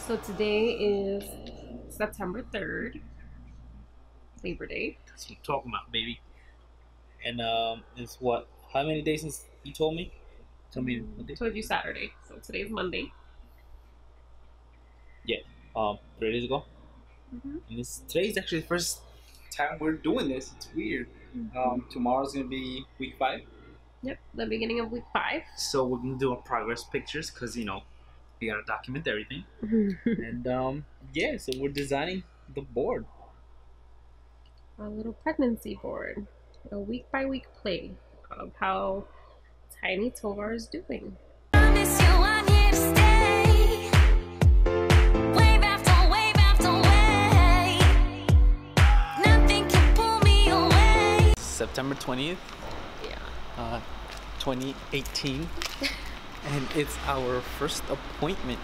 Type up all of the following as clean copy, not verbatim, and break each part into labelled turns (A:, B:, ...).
A: So today is September 3rd, Labor Day.
B: That's what I'm talking about, baby. And it's what? How many days since you told me? Tell me what day?
A: Told you Saturday. So today's Monday.
B: Yeah. 3 days ago. And today's actually the first time we're doing this. It's weird. Tomorrow's gonna be week 5.
A: Yep, the beginning of week 5.
B: So we're gonna do our progress pictures because we gotta document everything. And yeah, so we're designing the board.
A: A little pregnancy board. A week by week play of how tiny Tovar is doing.
B: September 20th.
A: Yeah.
B: 2018. And it's our first appointment.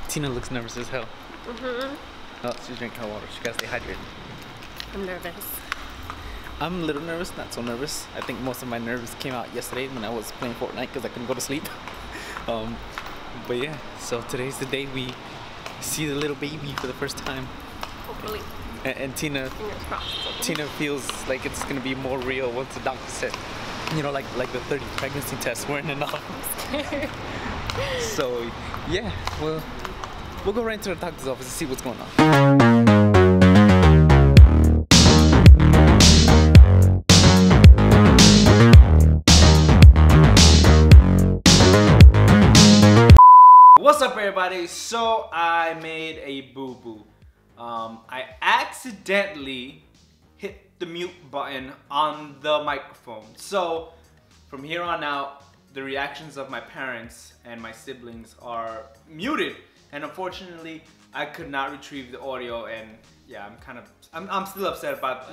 B: Tina looks nervous as hell. Oh, she's drinking her water. She gotta stay hydrated.
A: I'm nervous.
B: I'm a little nervous, not so nervous. I think most of my nerves came out yesterday when I was playing Fortnite because I couldn't go to sleep. But yeah, so today's the day we see the little baby for the first time.
A: Hopefully.
B: And Tina,
A: Fingers crossed.
B: Tina feels like it's gonna be more real once the doctor said, like the 30 pregnancy tests weren't enough. So yeah, we'll go right into the doctor's office and see what's going on. What's up, everybody? So I made a boo-boo. I accidentally hit the mute button on the microphone. So from here on out, the reactions of my parents and my siblings are muted. And unfortunately, I could not retrieve the audio, and yeah, I'm still upset about,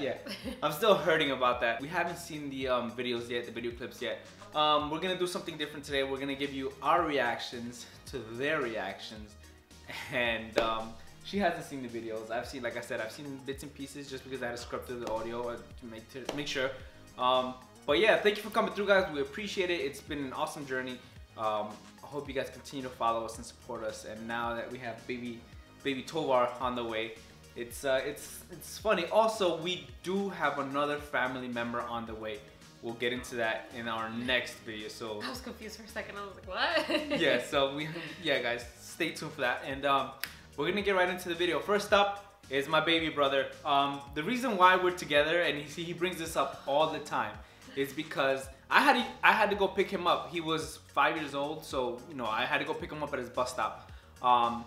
B: I'm still hurting about that. We haven't seen the videos yet, the video clips yet. We're gonna do something different today. We're gonna give you our reactions to their reactions. And she hasn't seen the videos. Like I said, I've seen bits and pieces just because I had to scrub through the audio to make sure. But yeah, thank you for coming through, guys. We appreciate it. It's been an awesome journey. I hope you guys continue to follow us and support us. And now that we have baby Tovar on the way, it's funny. Also, we do have another family member on the way. We'll get into that in our next video. So
A: I was confused for a second. I was like, what?
B: Yeah. So guys, stay tuned for that. And we're gonna get right into the video. First up is my baby brother. The reason why we're together, and he brings this up all the time, is because I had to go pick him up. He was 5 years old, so I had to go pick him up at his bus stop.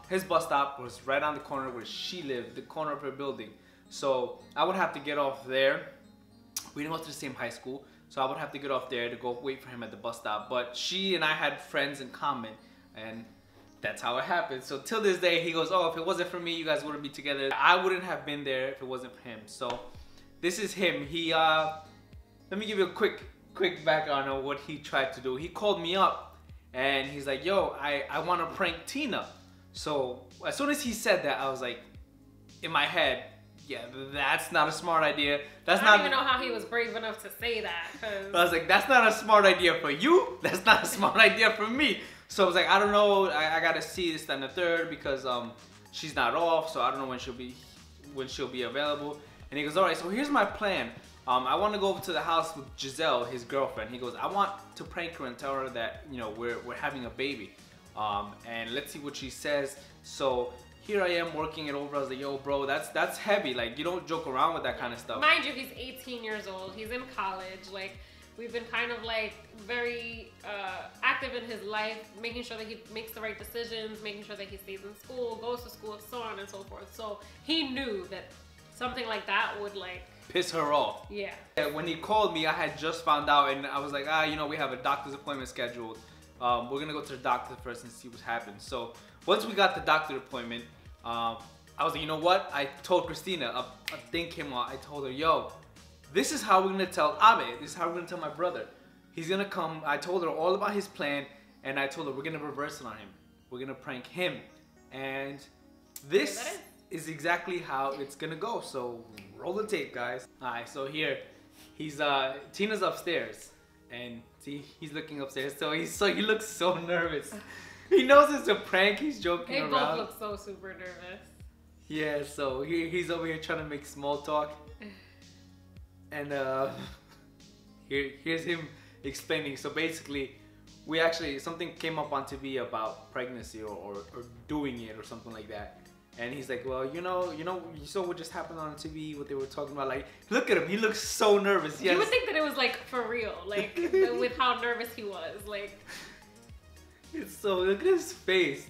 B: His bus stop was right on the corner where she lived, the corner of her building. So I would have to get off there. We didn't go to the same high school, so I would have to get off there to go wait for him at the bus stop. But she and I had friends in common, and that's how it happened. So till this day, he goes, oh, if it wasn't for me, you guys wouldn't be together. I wouldn't have been there if it wasn't for him. So this is him. He let me give you a quick background on what he tried to do. He called me up and he's like, yo, I want to prank Tina. So as soon as he said that, I was like, in my head, yeah, that's not a smart idea.
A: I don't even know how he was brave enough to say that.
B: I was like, that's not a smart idea for you. That's not a smart idea for me. So I was like, I don't know. I gotta see this, then the third, because she's not off. So I don't know when she'll be available. And he goes, all right. So here's my plan. I want to go over to the house with Giselle, his girlfriend. He goes, I want to prank her and tell her that we're having a baby. And let's see what she says. So here I am working it over. I was like, yo, bro, that's heavy. Like, you don't joke around with that kind of stuff.
A: Mind you, he's 18 years old. He's in college. Like, we've been kind of like very active in his life, making sure that he makes the right decisions, making sure that he stays in school, goes to school, so on and so forth. So he knew that something like that would
B: piss her off.
A: Yeah.
B: When he called me, I had just found out, and I was like, we have a doctor's appointment scheduled. We're gonna go to the doctor first and see what happens. So once we got the doctor appointment, I was like, you know what? I told Christina, a thing came out. I told her, yo, this is how we're gonna tell Abe. This is how we're gonna tell my brother. He's gonna come. I told her all about his plan, and I told her we're gonna reverse it on him. We're gonna prank him, and this is exactly how it's gonna go. So roll the tape, guys. All right, so here, Tina's upstairs, and see, he's looking upstairs. So he looks so nervous. He knows it's a prank. He's joking
A: They
B: around.
A: both look so super nervous.
B: Yeah, so he's over here trying to make small talk. And here's him explaining. So basically, something came up on TV about pregnancy or doing it or something like that. And he's like, well, you saw what just happened on TV, what they were talking about. Like, look at him. He looks so nervous.
A: You would think that it was like for real, like with how nervous he was. Like,
B: look at his face.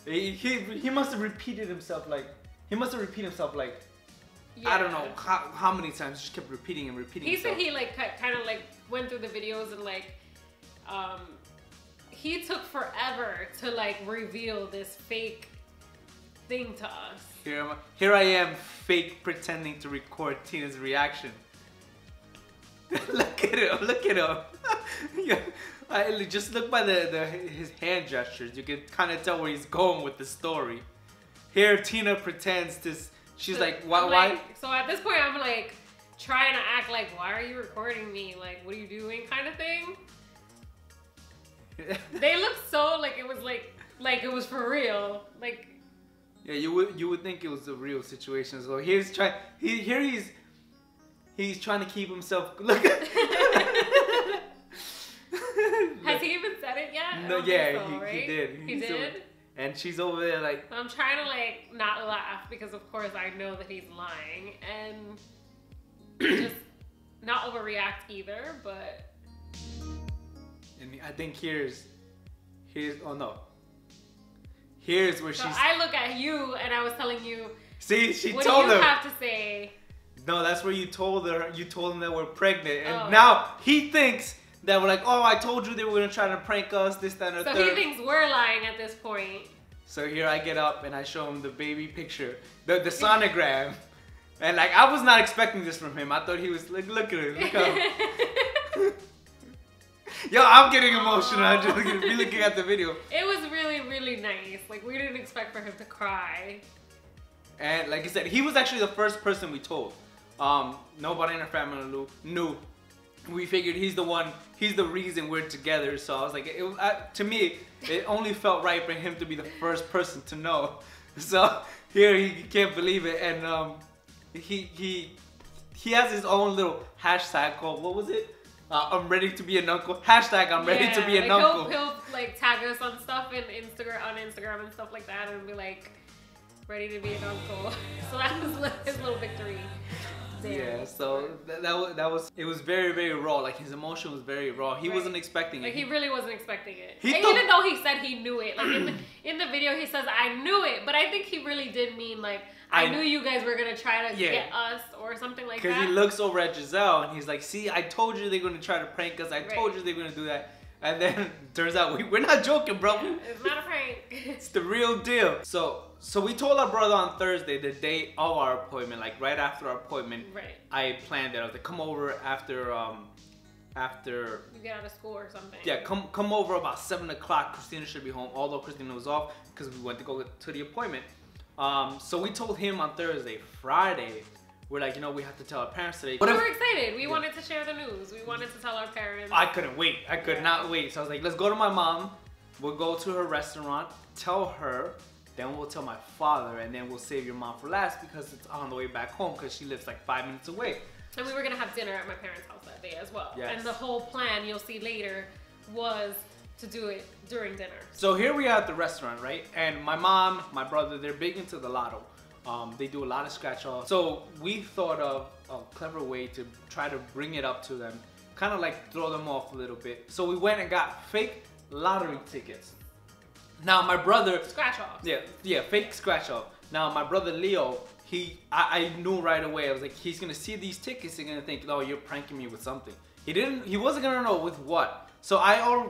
B: He must have repeated himself like, yeah. I don't know how many times. He just kept repeating and repeating.
A: He said he like kind of like went through the videos and like, he took forever to like reveal this fake thing to us.
B: Here I am, fake pretending to record Tina's reaction. Look at him. Yeah, just look by his hand gestures. You can kind of tell where he's going with the story. Here, Tina pretends to. She's like, why?
A: So at this point, I'm like trying to act like, why are you recording me? Like, what are you doing? Kind of thing. They look so like it was like it was for real. Like.
B: Yeah, you would think it was a real situation. So he's trying to keep himself. Look.
A: Has he even said it yet?
B: No, yeah,
A: right?
B: he did.
A: He did.
B: And she's over there like.
A: I'm trying to like not laugh because of course I know that he's lying and just not overreact either, but.
B: And I think here's oh no. Here's where she's.
A: I look at you and I was telling you.
B: See, she
A: what
B: told him.
A: What do you have to say?
B: No, that's where you told him that we're pregnant, and now he thinks that we're like, oh, I told you they were gonna try to prank us, this, that, and the third.
A: So he thinks we're lying at this point.
B: So here I get up and I show him the baby picture, the sonogram, and like I was not expecting this from him. I thought he was like, look at him, look how. Yo, I'm getting emotional. I'm just looking at the video.
A: It was really, really nice. Like, we didn't expect for him to cry.
B: And like I said, he was actually the first person we told. Nobody in our family knew. We figured he's the reason we're together. So I was like, to me, it only felt right for him to be the first person to know. So here he can't believe it. And he has his own little hashtag called, what was it? I'm ready to be an uncle. Hashtag I'm ready to be an uncle.
A: He'll like tag us on stuff on Instagram and stuff like that and be like, ready to be an uncle. So that was his little victory there.
B: Yeah, so that was it was very, very raw. Like his emotion was very raw. He wasn't expecting it.
A: Like he really wasn't expecting it.
B: Even
A: though he said he knew it. Like in the video he says I knew it, but I think he really did mean like I knew you guys were gonna try to get us or something like that.
B: Because he looks over at Giselle and he's like, see, I told you they're gonna try to prank us. I told you they're gonna do that. And then turns out we're not joking, bro.
A: It's not a prank.
B: It's the real deal. So we told our brother on Thursday, the day of our appointment, like right after our appointment.
A: Right.
B: I planned it. I was like, come over after
A: you get out of school or something.
B: Yeah, come over about 7 o'clock. Christina should be home, although Christina was off because we went to go to the appointment. So we told him on Thursday. Friday, we're like, we have to tell our parents today.
A: We were excited. We wanted to share the news. We wanted to tell our parents.
B: I couldn't wait. I could not wait. So I was like, let's go to my mom. We'll go to her restaurant, tell her, then we'll tell my father, and then we'll save your mom for last because it's on the way back home because she lives like 5 minutes away.
A: And we were going to have dinner at my parents' house that day as well.
B: Yes.
A: And the whole plan, you'll see later, was to do it during dinner.
B: So here we are at the restaurant, right? And my mom, my brother, they're big into the lotto. They do a lot of scratch-offs. So we thought of a clever way to try to bring it up to them, kind of like throw them off a little bit. So we went and got fake lottery tickets. Now my brother...
A: Scratch-offs.
B: Yeah, fake scratch-off. Now my brother Leo, I knew right away. I was like, he's gonna see these tickets and gonna think, oh, you're pranking me with something. He wasn't gonna know with what. So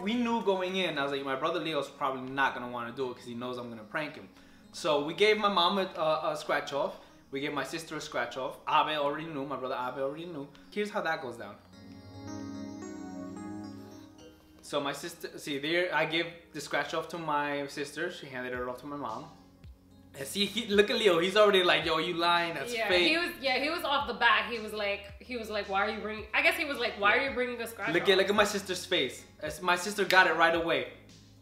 B: we knew going in. I was like, my brother Leo's probably not gonna want to do it because he knows I'm gonna prank him. So we gave my mom a scratch off. We gave my sister a scratch off. Abe already knew. My brother Abe already knew. Here's how that goes down. So my sister, see there, I gave the scratch off to my sister. She handed it off to my mom. And see, look at Leo. He's already like, yo, you lying? That's fake.
A: He was off the bat. He was like, why are you bringing? I guess he was like, why are you bringing a scratch off?
B: Look at my sister's face. My sister got it right away.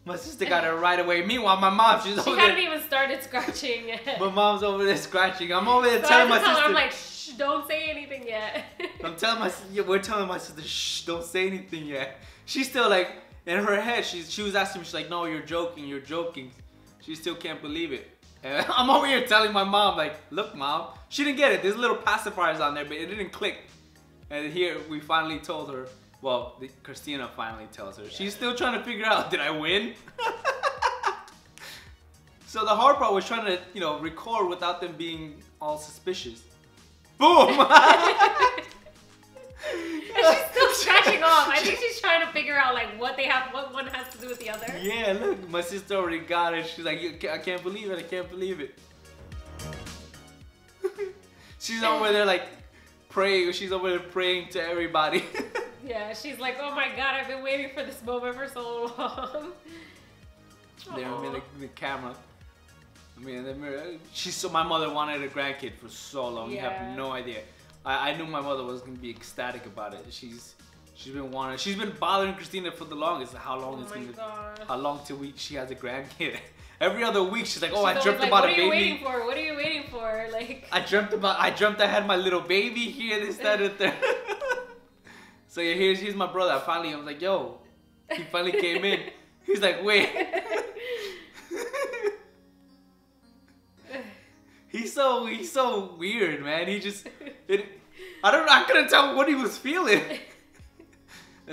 B: My sister got it right away. Meanwhile, my mom, she
A: hadn't
B: there.
A: even started scratching yet.
B: My mom's over there scratching. I'm over there
A: So
B: telling my
A: I had to tell
B: sister.
A: her, I'm like, shh, don't say anything yet.
B: We're telling my sister, shh, don't say anything yet. She's still like, in her head, she was asking me, she's like, no, you're joking, you're joking. She still can't believe it. And I'm over here telling my mom, like, look, mom, she didn't get it. There's little pacifiers on there, but it didn't click. And here we finally told her. Well, Christina finally tells her. Yeah. She's still trying to figure out, did I win? So the hard part was trying to, you know, record without them being all suspicious. Boom!
A: And she's still scratching off. I think she's trying to figure out like what one has to do with the other.
B: Yeah, look, my sister already got it. She's like, I can't believe it. I can't believe it. She's over there like praying. She's over there praying to everybody.
A: Yeah, she's like, oh my God, I've been waiting for this moment for so long.
B: There, I mean, the camera. I mean, the mirror. My mother wanted a grandkid for so long. Yeah. You have no idea. I knew my mother was gonna be ecstatic about it. She's been bothering Christina for the longest. How long till she has a grandkid? Every other week she's like, oh, I dreamt about a baby.
A: What are you waiting for? What are you waiting for? Like
B: I dreamt I had my little baby here, this, that, and that. So yeah, here's my brother. I was like, yo, he finally came in. He's like, wait. He's so weird, man. I couldn't tell what he was feeling.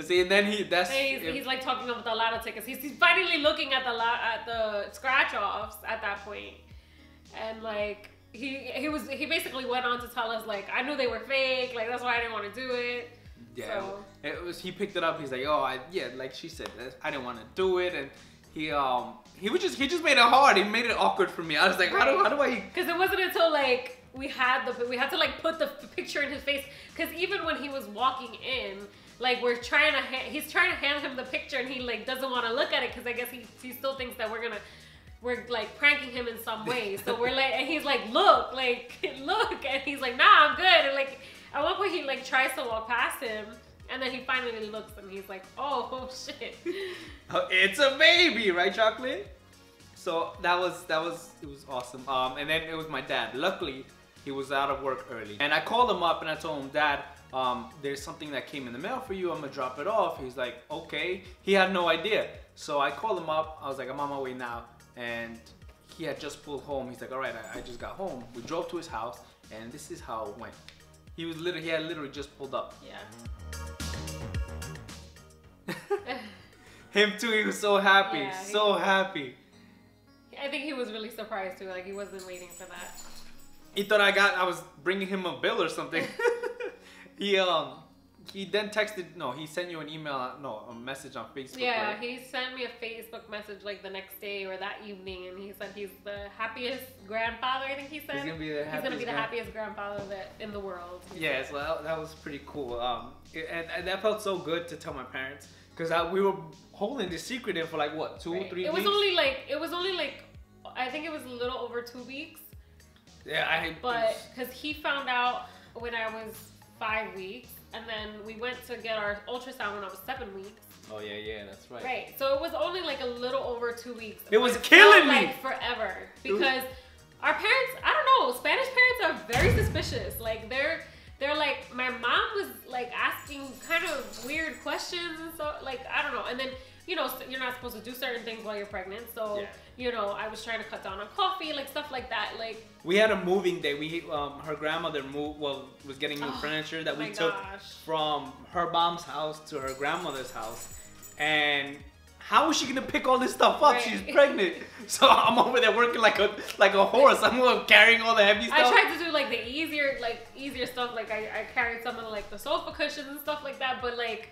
B: See, and then he's like talking about the lotto tickets. He's finally looking at the scratch offs at that point, and like he basically went on to tell us like, I knew they were fake. Like that's why I didn't want to do it. Yeah, so. He picked it up. He's like, oh, like she said, I didn't want to do it, and he just made it hard. He made it awkward for me. I was like, how do I?
A: Because it wasn't until like we had to like put the picture in his face. Because even when he was walking in, like he's trying to hand him the picture, and he like doesn't want to look at it because I guess he still thinks that we're like pranking him in some way. So we're like, and he's like, look, and he's like, nah, I'm good. And like at one point he like tries to walk past him. And then he finally looks and he's like, oh shit.
B: It's a baby, right, Chocolate? So it was awesome. And then it was my dad. Luckily, he was out of work early. And I called him up and I told him, Dad, there's something that came in the mail for you. I'm gonna drop it off. He's like, okay. He had no idea. So I called him up. I was like, I'm on my way now. And he had just pulled home. He's like, all right, I just got home. We drove to his house and this is how it went. He had literally just pulled up.
A: Yeah.
B: Him too, he was so happy, happy.
A: I think he was really surprised too, like he wasn't waiting for that.
B: He thought I was bringing him a bill or something. He then he sent you an email, a message on Facebook.
A: Yeah,
B: right?
A: he sent me a Facebook message like the next day or that evening, and he said he's the happiest grandfather, I think he said. He's gonna be the happiest grandfather in the world.
B: Yes, well, that was pretty cool. And that felt so good to tell my parents, because we were holding this secret in for like what, 2 or 3 weeks?
A: It was only like I think it was a little over 2 weeks.
B: Yeah,
A: because he found out when I was 5 weeks, and then we went to get our ultrasound when I was 7 weeks.
B: Oh yeah, that's right.
A: Right, so it was only like a little over 2 weeks.
B: It was killing me.
A: Like forever, because our parents, I don't know, Spanish parents are very suspicious. Like they're like, my mom was like asking kind of weird questions and so, like, I don't know. And then, you know, you're not supposed to do certain things while you're pregnant. So, you know, I was trying to cut down on coffee, like stuff like that. Like,
B: we had a moving day. Her grandmother was getting new furniture that we took from her mom's house to her grandmother's house. And how is she gonna pick all this stuff up? Right. She's pregnant. So I'm over there working like a horse. I'm carrying all the heavy stuff.
A: I tried to do like the easier stuff. Like I carried some of like the sofa cushions and stuff like that. But like,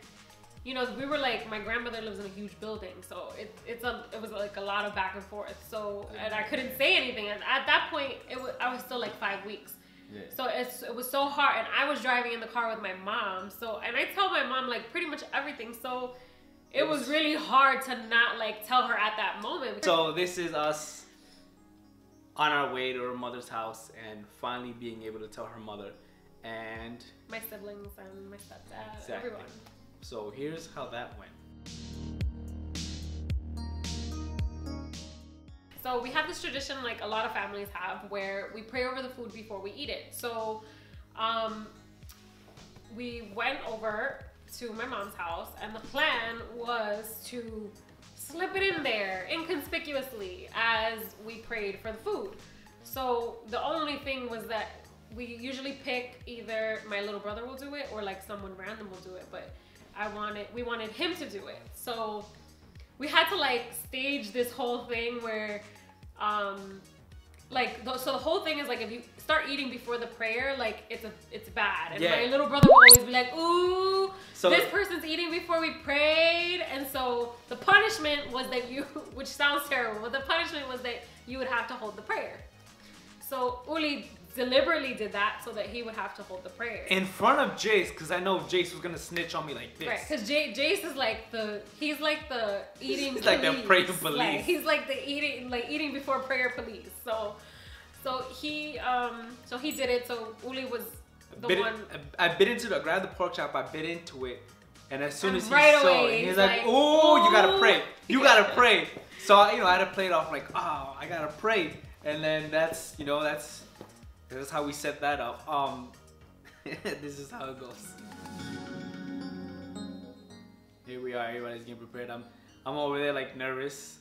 A: you know, we were like, my grandmother lives in a huge building, so it was like a lot of back and forth. So, and I couldn't say anything. And at that point, I was still like 5 weeks. Yeah. So it was so hard, and I was driving in the car with my mom. So, and I tell my mom like pretty much everything. So it was really hard to not like tell her at that moment.
B: So this is us on our way to her mother's house and finally being able to tell her mother and
A: my siblings and my stepdad,
B: everyone. So here's how that went.
A: So we have this tradition, like a lot of families have, where we pray over the food before we eat it. So we went over to my mom's house, and the plan was to slip it in there inconspicuously as we prayed for the food. So the only thing was that we usually pick either my little brother will do it or like someone random will do it, but we wanted him to do it. So we had to like stage this whole thing where so the whole thing is like, if you start eating before the prayer, like it's bad. And my little brother will always be like, ooh, so this person's eating before we prayed. And so the punishment was that which sounds terrible, but the punishment was that you would have to hold the prayer. So Uli deliberately did that so that he would have to hold the prayer.
B: In front of Jace, because I know Jace was going to snitch on me like this.
A: Right, because Jace is like he's like the eating
B: he's
A: police.
B: like the praying police.
A: Like, he's like the eating before prayer police. So he did it. So Uli was the one.
B: I bit into it, grabbed the pork chop, I bit into it. And as soon as he
A: right
B: saw
A: away,
B: it, he's like, "Oh, you gotta pray. You gotta pray." So I had to play it off like, "Oh, I gotta pray." And then that's how we set that up. This is how it goes. Here we are. Everybody's getting prepared. I'm over there like nervous.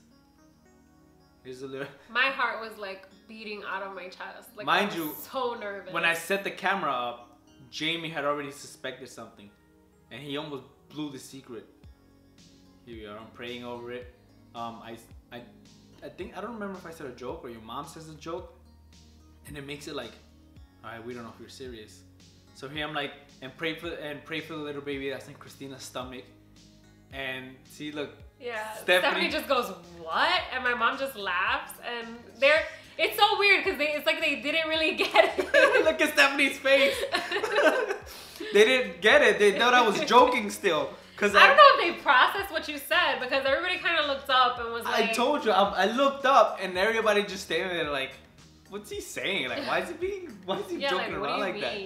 B: Here's a little.
A: My heart was like beating out of my chest. Like,
B: mind
A: I was
B: you,
A: so nervous.
B: When I set the camera up, Jamie had already suspected something, and he almost blew the secret. Here we are. I'm praying over it. I think, I don't remember if I said a joke or your mom says a joke, and it makes it like, all right, we don't know if you're serious. So here I'm like, and pray for the little baby that's in Christina's stomach. And see, look.
A: Yeah. Stephanie just goes, what? And my mom just laughs, and it's so weird because it's like they didn't really get it.
B: Look at Stephanie's face. They didn't get it. They thought I was joking still.
A: I don't know if they processed what you said, because everybody kind of looked up and was like...
B: I told you, I looked up and everybody just standing there like, what's he saying? Like, why is he joking around like that?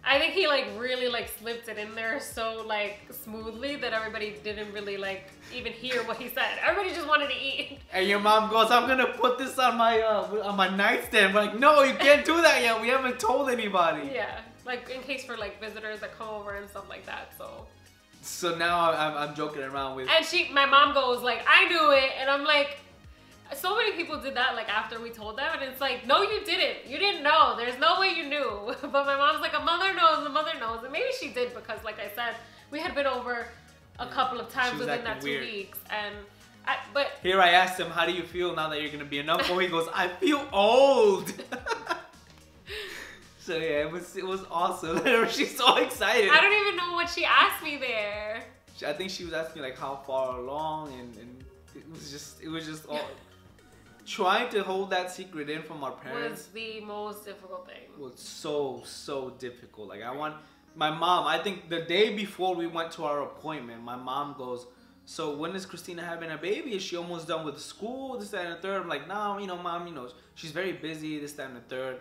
A: I think he like really like slipped it in there so like smoothly that everybody didn't really like even hear what he said. Everybody just wanted to eat.
B: And your mom goes, I'm gonna put this on my nightstand. We're like, no, you can't do that yet. We haven't told anybody.
A: Yeah, like in case for like visitors that come over and stuff like that.
B: So now I'm joking around with.
A: And my mom goes like, I knew it, and I'm like, so many people did that like after we told them, and it's like, no, you didn't. You didn't know. There's no way you knew. But my mom's like, a mother knows. And maybe she did, because like I said, we had been over a couple of times within that 2 weeks, but
B: here I asked him, how do you feel now that you're gonna be an uncle? He goes, I feel old. So yeah, it was awesome. She's so excited.
A: I don't even know what she asked me there.
B: I think she was asking like how far along, and it was just all trying to hold that secret in from our parents.
A: Was the most difficult thing.
B: Was so difficult. Like my mom, I think the day before we went to our appointment, my mom goes, so when is Christina having a baby? Is she almost done with school? This, that, and the third. I'm like, no, mom, she's very busy, this, that, and the third.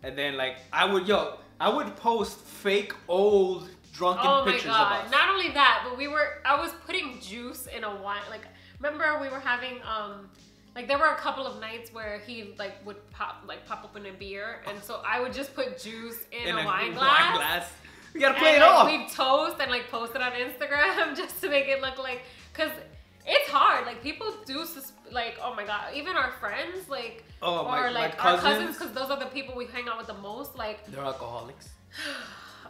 B: And then like I would post fake old drunken pictures of us.
A: Not only that, but I was putting juice in a wine. Like, remember we were having like there were a couple of nights where he like would pop open a beer, and so I would just put juice in a wine glass.
B: We gotta play it off.
A: We'd toast and like post it on Instagram just to make it look like, cause it's hard. Like people do like, oh my god, even our friends like, or like our cousins, cause those are the people we hang out with the most. Like
B: they're alcoholics.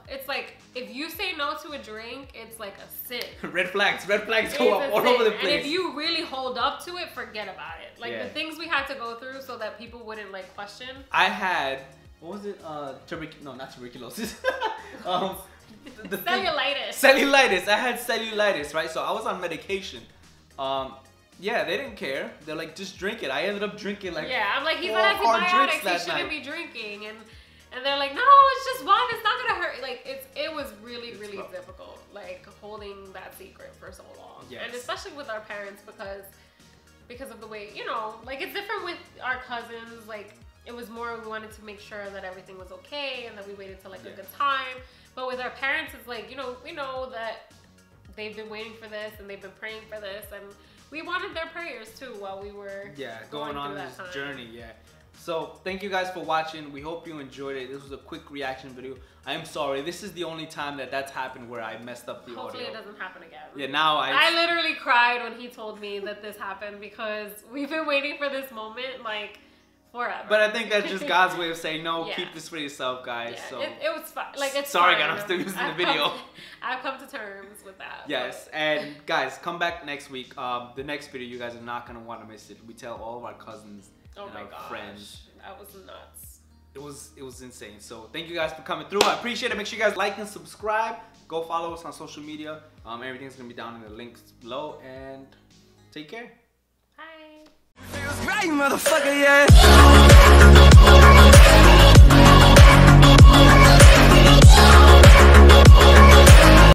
A: It's like, if you say no to a drink, it's like a sin.
B: Red flags go up all over the place.
A: And if you really hold up to it, forget about it. Like the things we had to go through so that people wouldn't like question.
B: I had, what was it? Not tuberculosis.
A: The cellulitis.
B: Cellulitis. I had cellulitis, right? So I was on medication. Yeah, they didn't care. They're like, just drink it. I ended up drinking like
A: I'm like, he's on antibiotics. He shouldn't be drinking. And they're like, no, it's just wine. It's not gonna hurt. Like it was really difficult, like holding that secret for so long.
B: Yes.
A: And especially with our parents, because of the way, like it's different with our cousins. Like it was more, we wanted to make sure that everything was okay and that we waited till like a good time. But with our parents, it's like, we know that they've been waiting for this and they've been praying for this, and we wanted their prayers too while we were
B: going on this journey. Yeah. So thank you guys for watching. We hope you enjoyed it. This was a quick reaction video. I am sorry. This is the only time that's happened where I messed up the audio.
A: Hopefully it doesn't happen again.
B: Yeah, now
A: I literally cried when he told me that this happened because we've been waiting for this moment like forever.
B: But I think that's just God's way of saying, no, keep this for yourself, guys.
A: Yeah,
B: so
A: it was fine. Like, it's
B: sorry,
A: fine.
B: God, I'm still using the video.
A: I've come to terms with that.
B: Yes, and guys, come back next week. The next video, you guys are not gonna want to miss it. We tell all of our cousins and our friends.
A: That was nuts.
B: It was insane. So thank you guys for coming through. I appreciate it. Make sure you guys like and subscribe. Go follow us on social media. Everything's gonna be down in the links below. And take care.
A: Bye.
C: Feels right, motherfucker, yeah.